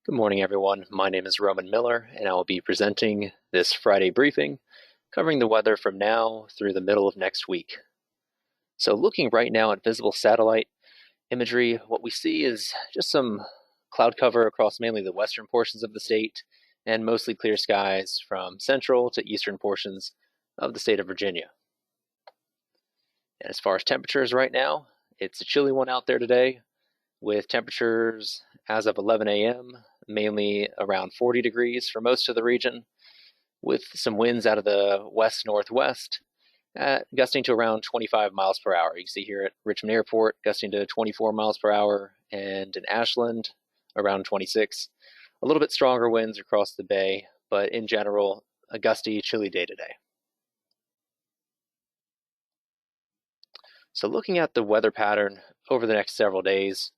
Good morning, everyone. My name is Roman Miller, and I will be presenting this Friday briefing covering the weather from now through the middle of next week. So looking right now at visible satellite imagery, what we see is just some cloud cover across mainly the western portions of the state and mostly clear skies from central to eastern portions of the state of Virginia. And as far as temperatures right now, it's a chilly one out there today with temperatures as of 11 a.m. mainly around 40 degrees for most of the region, with some winds out of the west-northwest, gusting to around 25 miles per hour. You can see here at Richmond Airport, gusting to 24 miles per hour, and in Ashland, around 26. A little bit stronger winds across the bay, but in general, a gusty, chilly day today. So looking at the weather pattern over the next several days,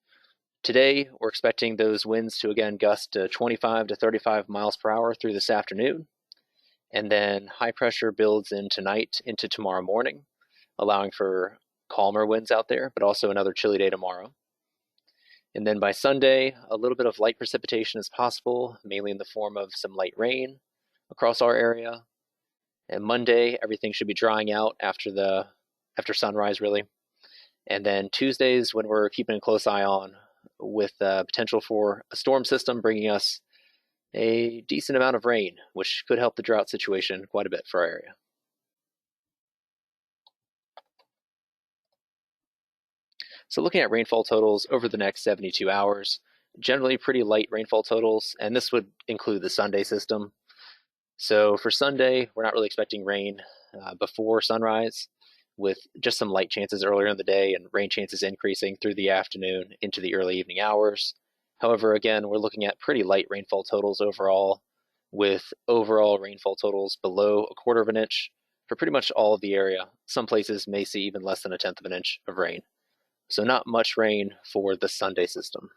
today, we're expecting those winds to again gust to 25 to 35 miles per hour through this afternoon. And then high pressure builds in tonight into tomorrow morning, allowing for calmer winds out there, but also another chilly day tomorrow. And then by Sunday, a little bit of light precipitation is possible, mainly in the form of some light rain across our area. And Monday, everything should be drying out after sunrise, really. And then Tuesdays, when we're keeping a close eye on, with potential for a storm system bringing us a decent amount of rain, which could help the drought situation quite a bit for our area. So looking at rainfall totals over the next 72 hours, generally pretty light rainfall totals, and this would include the Sunday system. So for Sunday, we're not really expecting rain before sunrise, with just some light chances earlier in the day and rain chances increasing through the afternoon into the early evening hours. However, again, we're looking at pretty light rainfall totals overall, with overall rainfall totals below a quarter of an inch for pretty much all of the area. Some places may see even less than a tenth of an inch of rain. So not much rain for the Sunday system.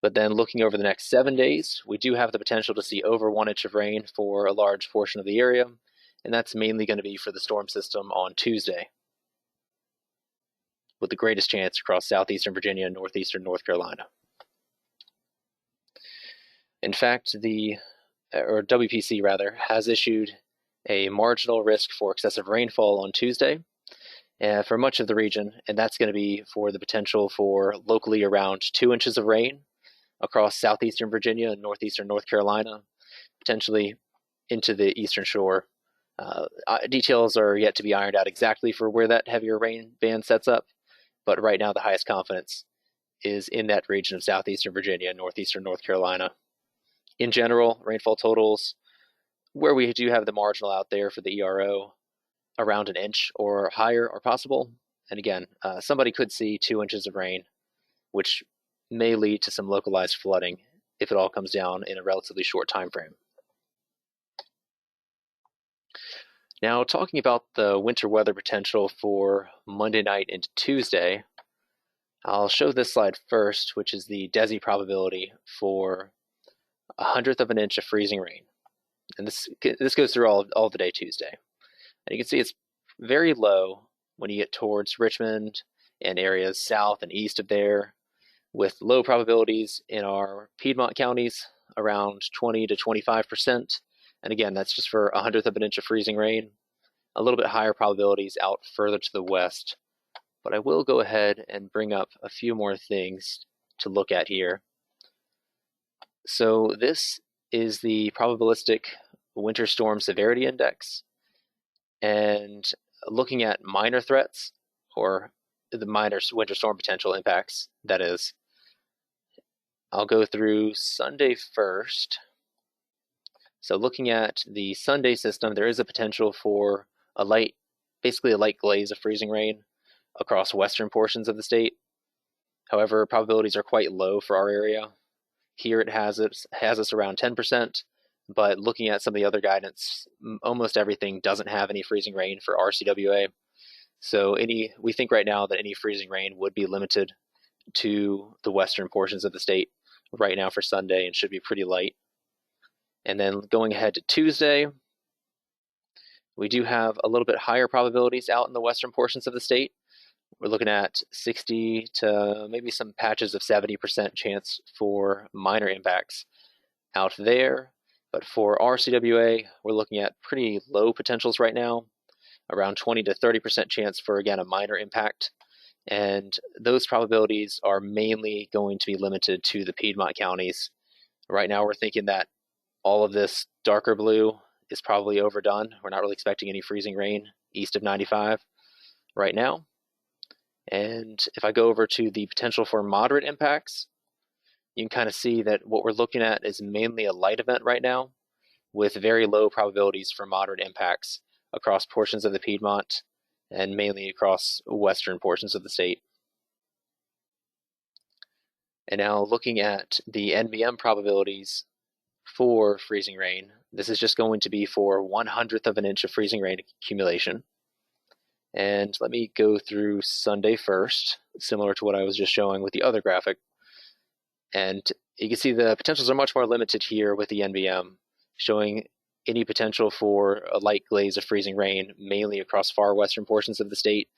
But then looking over the next 7 days, we do have the potential to see over 1 inch of rain for a large portion of the area, and that's mainly going to be for the storm system on Tuesday, with the greatest chance across southeastern Virginia and northeastern North Carolina. In fact, WPC has issued a marginal risk for excessive rainfall on Tuesday for much of the region, and that's going to be for the potential for locally around 2 inches of rain across southeastern Virginia and northeastern North Carolina, potentially into the eastern shore. Details are yet to be ironed out exactly for where that heavier rain band sets up, but right now the highest confidence is in that region of southeastern Virginia and northeastern North Carolina. In general, rainfall totals, where we do have the marginal out there for the ERO, around an inch or higher are possible. And again, somebody could see 2 inches of rain, which may lead to some localized flooding if it all comes down in a relatively short time frame. Now, talking about the winter weather potential for Monday night into Tuesday, I'll show this slide first, which is the DESI probability for 1/100th of an inch of freezing rain. And this goes through all the day Tuesday. And you can see it's very low when you get towards Richmond and areas south and east of there, with low probabilities in our Piedmont counties, around 20 to 25%. And again, that's just for 1/100th of an inch of freezing rain. A little bit higher probabilities out further to the west. But I will go ahead and bring up a few more things to look at here. So this is the probabilistic winter storm severity index. And looking at minor threats, or the minor winter storm potential impacts, that is, I'll go through Sunday first. So looking at the Sunday system, there is a potential for basically a light glaze of freezing rain across western portions of the state. However, probabilities are quite low for our area. Here it has us around 10%, but looking at some of the other guidance, almost everything doesn't have any freezing rain for RCWA. So we think right now that any freezing rain would be limited to the western portions of the state right now for Sunday and should be pretty light. And then going ahead to Tuesday, we do have a little bit higher probabilities out in the western portions of the state, we're looking at 60 to maybe some patches of 70% chance for minor impacts out there. But for RCWA, we're looking at pretty low potentials right now, around 20 to 30% chance for, again, a minor impact. And those probabilities are mainly going to be limited to the Piedmont counties. Right now, we're thinking that all of this darker blue is probably overdone. We're not really expecting any freezing rain east of 95 right now. And if I go over to the potential for moderate impacts, you can kind of see that what we're looking at is mainly a light event right now, with very low probabilities for moderate impacts across portions of the Piedmont and mainly across western portions of the state. And now looking at the NBM probabilities for freezing rain, this is just going to be for 1/100th of an inch of freezing rain accumulation. And let me go through Sunday first, similar to what I was just showing with the other graphic. And you can see the potentials are much more limited here with the NBM, showing any potential for a light glaze of freezing rain, mainly across far western portions of the state.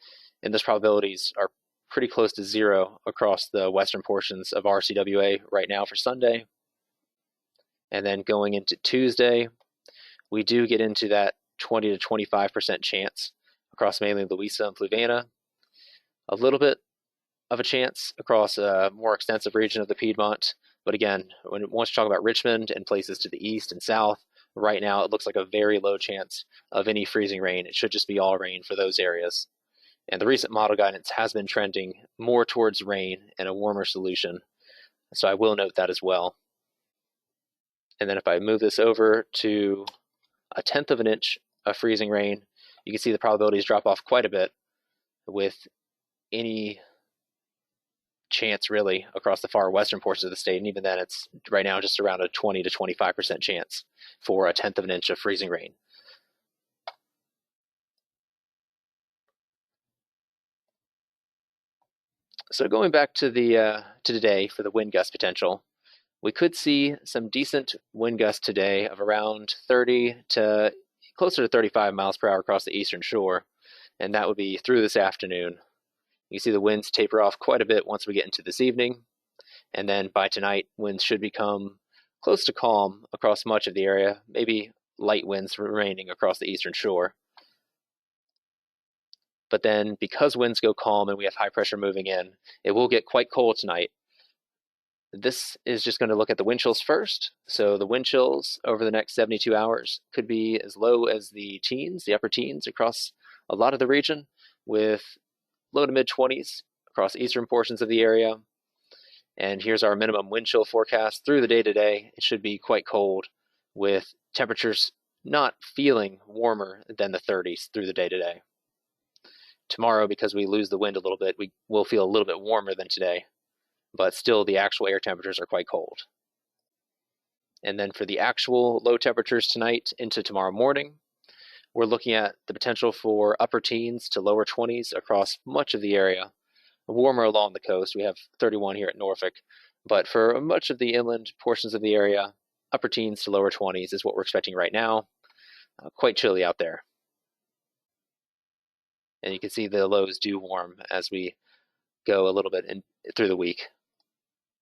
And those probabilities are pretty close to zero across the western portions of RCWA right now for Sunday. And then going into Tuesday, we do get into that 20 to 25% chance across mainly Louisa and Fluvanna. A little bit of a chance across a more extensive region of the Piedmont. But again, once you talk about Richmond and places to the east and south, right now it looks like a very low chance of any freezing rain. It should just be all rain for those areas. And the recent model guidance has been trending more towards rain and a warmer solution. So I will note that as well. And then if I move this over to 1/10 of an inch of freezing rain, you can see the probabilities drop off quite a bit, with any chance really across the far western portions of the state. And even then, it's right now just around a 20 to 25% chance for 1/10 of an inch of freezing rain. So going back to today for the wind gust potential, we could see some decent wind gusts today of around 30 to closer to 35 miles per hour across the eastern shore, and that would be through this afternoon. You see the winds taper off quite a bit once we get into this evening, and then by tonight, winds should become close to calm across much of the area, maybe light winds remaining across the eastern shore. But then, because winds go calm and we have high pressure moving in, it will get quite cold tonight. This is just going to look at the wind chills first. So the wind chills over the next 72 hours could be as low as the teens, the upper teens across a lot of the region, with low to mid 20s across eastern portions of the area. And here's our minimum wind chill forecast through the day today. It should be quite cold, with temperatures not feeling warmer than the 30s through the day today. Tomorrow, because we lose the wind a little bit, we will feel a little bit warmer than today, but still the actual air temperatures are quite cold. And then for the actual low temperatures tonight into tomorrow morning, we're looking at the potential for upper teens to lower 20s across much of the area. Warmer along the coast, we have 31 here at Norfolk, but for much of the inland portions of the area, upper teens to lower 20s is what we're expecting right now. Quite chilly out there. And you can see the lows do warm as we go a little bit through the week,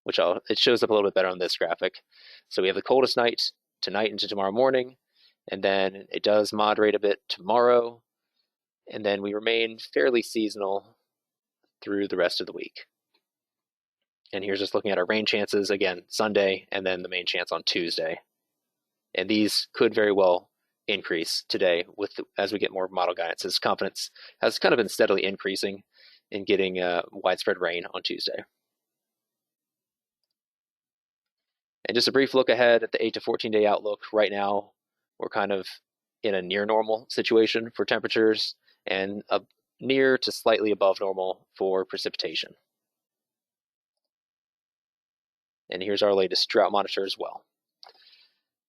which it shows up a little bit better on this graphic. So we have the coldest night tonight into tomorrow morning, and then it does moderate a bit tomorrow, and then we remain fairly seasonal through the rest of the week. And here's just looking at our rain chances, again, Sunday, and then the main chance on Tuesday. And these could very well increase today as we get more model guidance, as confidence has kind of been steadily increasing in getting widespread rain on Tuesday. And just a brief look ahead at the 8 to 14 day outlook. Right now, we're kind of in a near normal situation for temperatures and a near to slightly above normal for precipitation. And here's our latest drought monitor as well.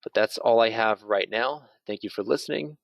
But that's all I have right now. Thank you for listening.